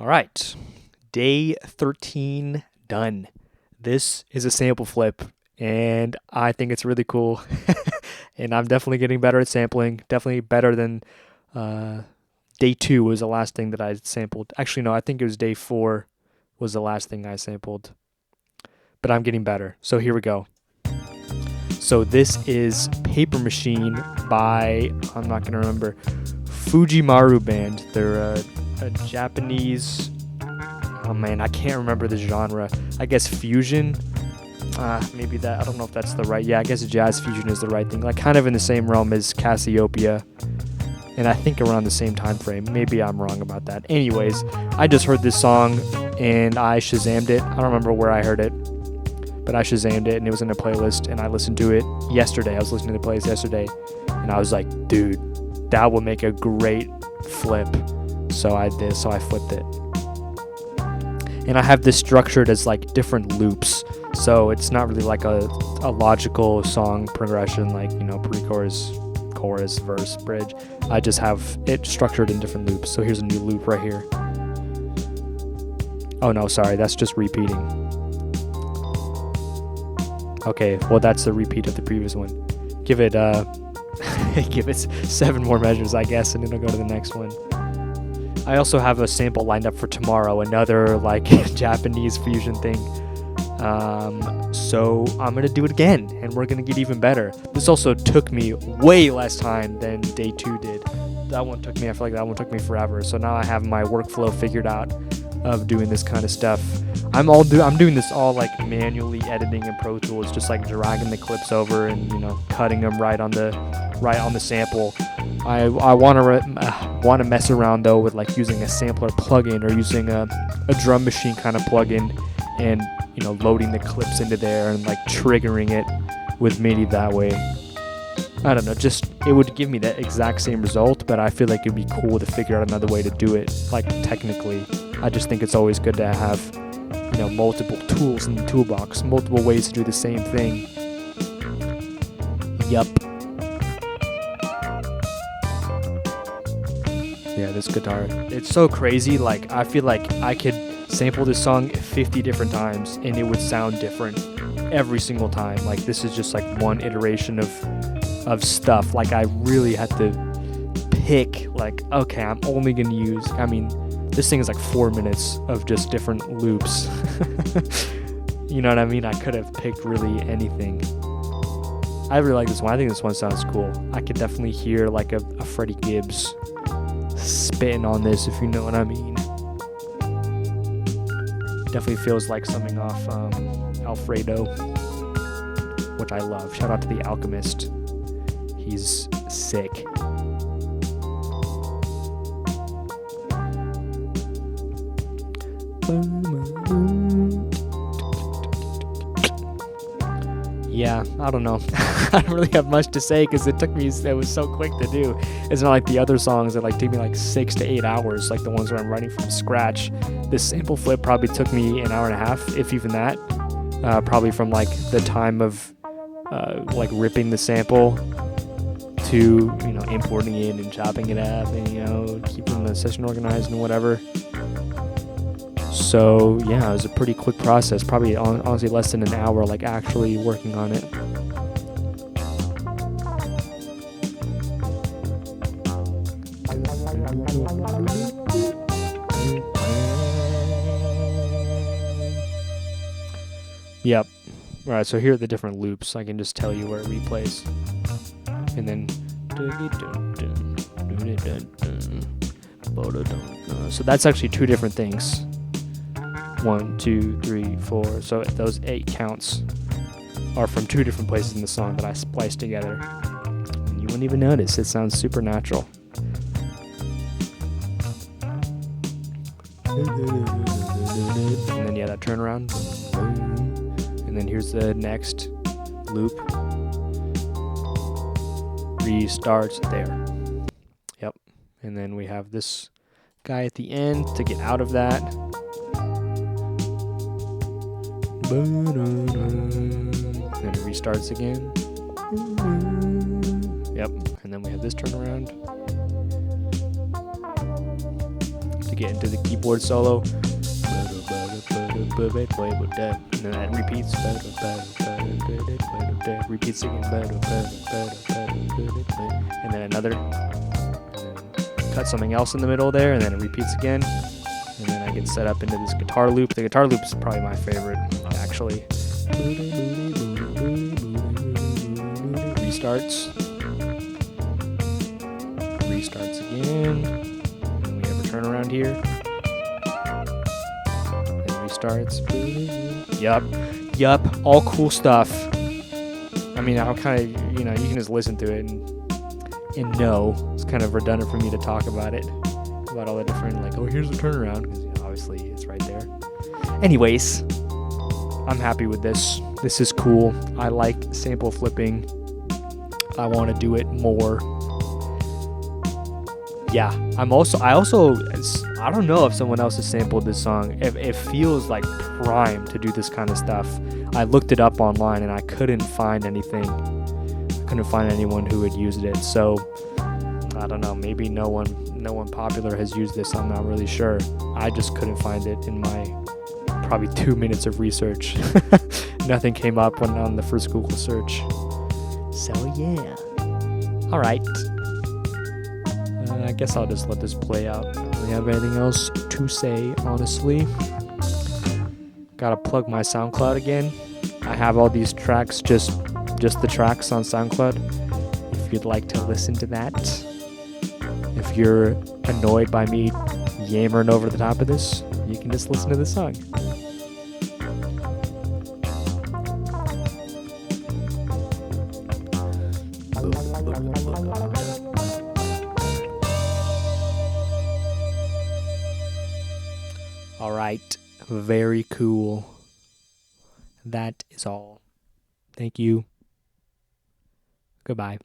All right, day 13 done. This is a sample flip, and I think it's really cool. And I'm definitely getting better at sampling. Definitely better than day 2 was the last thing that I sampled. Actually, no, I think it was day 4 was the last thing I sampled. But I'm getting better. So here we go. So this is Paper Machine by, I'm not going to remember, Fujimaru Band. They're a Japanese, oh man, I can't remember the genre. I guess fusion. Maybe that, I don't know if that's the right, yeah, I guess jazz fusion is the right thing. Like kind of in the same realm as Cassiopeia. And I think around the same time frame. Maybe I'm wrong about that. Anyways, I just heard this song and I Shazammed it. I don't remember where I heard it, but I Shazammed it and it was in a playlist and I listened to it yesterday. I was listening to the playlist yesterday and I was like, dude, that would make a great flip. So I did, so I flipped it. And I have this structured as like different loops. So it's not really like a logical song progression, like, you know, pre-chorus, chorus, verse, bridge. I just have it structured in different loops. So here's a new loop right here. Oh no, sorry, that's just repeating. Okay, well that's the repeat of the previous one. Give it give it 7 more measures, I guess, and it'll go to the next one. I also have a sample lined up for tomorrow, another like Japanese fusion thing. So I'm gonna do it again, and we're gonna get even better. This also took me way less time than day 2 did. That one took me, I feel like that one took me forever. So now I have my workflow figured out of doing this kind of stuff. I'm doing this all like manually editing in Pro Tools, just like dragging the clips over and, you know, cutting them right on the sample. I want to mess around though with like using a sampler plugin or using a drum machine kind of plugin, and, you know, loading the clips into there and like triggering it with MIDI that way. I don't know, just it would give me that exact same result, but I feel like it'd be cool to figure out another way to do it, like technically. I just think it's always good to have, you know, multiple tools in the toolbox, multiple ways to do the same thing. Yup. Yeah, this guitar, it's so crazy. Like, I feel like I could sample this song 50 different times and it would sound different every single time. Like, this is just like one iteration of stuff. Like, I really had to pick, like, okay, I'm only gonna use, I mean, this thing is like 4 minutes of just different loops. You know what I mean? I could have picked really anything. I really like this one. I think this one sounds cool. I could definitely hear like a Freddie Gibbs spitting on this, if you know what I mean. Definitely feels like something off Alfredo, which I love. Shout out to The Alchemist. He's sick. Yeah, I don't know. I don't really have much to say because it was so quick to do. It's not like the other songs that like take me like 6 to 8 hours, like the ones where I'm writing from scratch. This sample flip probably took me an hour and a half, if even that. Probably from like the time of like ripping the sample to, you know, importing it and chopping it up and, you know, keeping the session organized and whatever. So yeah, it was a pretty quick process, probably honestly less than an hour, like actually working on it. Yep. Alright, so here are the different loops. I can just tell you where it replays. And then so that's actually 2 different things. 1, 2, 3, 4. So those 8 counts are from 2 different places in the song that I spliced together. And you wouldn't even notice. It sounds super natural. And then, yeah, that turnaround. And then here's the next loop. Restarts there. Yep. And then we have this guy at the end to get out of that. Then it restarts again. Yep. And then we have this turnaround. to get into the keyboard solo. And then that repeats. Repeats again. And then another. Cut something else in the middle there, and then it repeats again. And then I get set up into this guitar loop. The guitar loop is probably my favorite, actually. Restarts. Restarts again. And we have a turnaround here. And restarts. Yup. All cool stuff. I mean, I'll kind of, you can just listen to it and know. It's kind of redundant for me to talk about it. About all the different, like, oh, here's the turnaround. Because, obviously, it's right there. Anyways, I'm happy with this. This is cool. I like sample flipping. I want to do it more. Yeah, I don't know if someone else has sampled this song. It feels like prime to do this kind of stuff. I looked it up online and I couldn't find anything. I couldn't find anyone who had used it. So I don't know. Maybe no one popular has used this. I'm not really sure. I just couldn't find it in my probably 2 minutes of research. Nothing came up on the first Google search. So yeah. All right. I guess I'll just let this play out. I don't really have anything else to say, honestly. Gotta plug my SoundCloud again. I have all these tracks, just the tracks on SoundCloud. If you'd like to listen to that. If you're annoyed by me yammering over the top of this, you can just listen to the song. All right, very cool. That is all. Thank you. Goodbye.